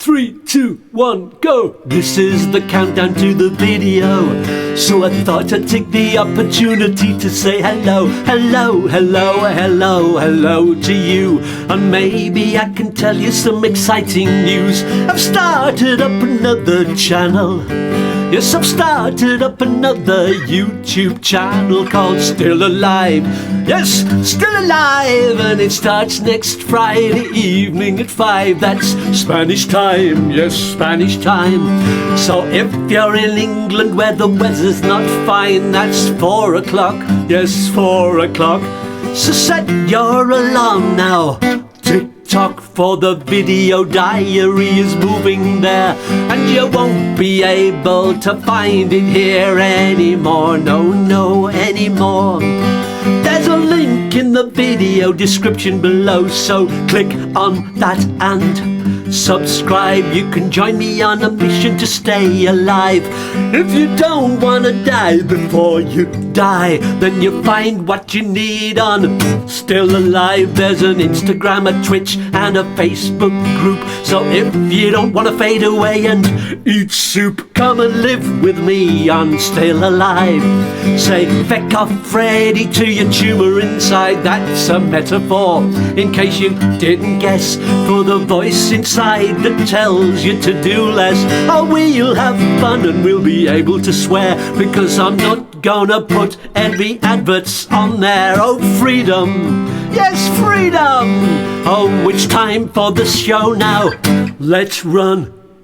3, 2, 1, go! This is the countdown to the video. So I thought I'd take the opportunity to say hello, hello, hello, hello, hello to you. And maybe I can tell you some exciting news. I've started up another channel. Yes, I've started up another YouTube channel called Still Alive. Yes, Still Alive, and it starts next Friday evening at 5. That's Spanish time, yes, Spanish time. So if you're in England where the weather's not fine, that's 4 o'clock, yes, 4 o'clock. So set your alarm now. TikTok for the video diary is moving there, and you won't be able to find it here anymore. No, anymore. There's a link in the video description below, so click on that and subscribe. You can join me on a mission to stay alive. If you don't wanna die before you die, then you find what you need on Still Alive. There's an Instagram, a Twitch and a Facebook group. So if you don't wanna fade away and eat soup, come and live with me on Still Alive. Say feck off Freddy to your tumour inside. That's a metaphor, in case you didn't guess, for the voice inside that tells you to do less. Oh, we'll have fun and we'll be able to swear, because I'm not gonna put any adverts on there. Oh, freedom, yes, freedom. Oh, it's time for the show now. Let's run.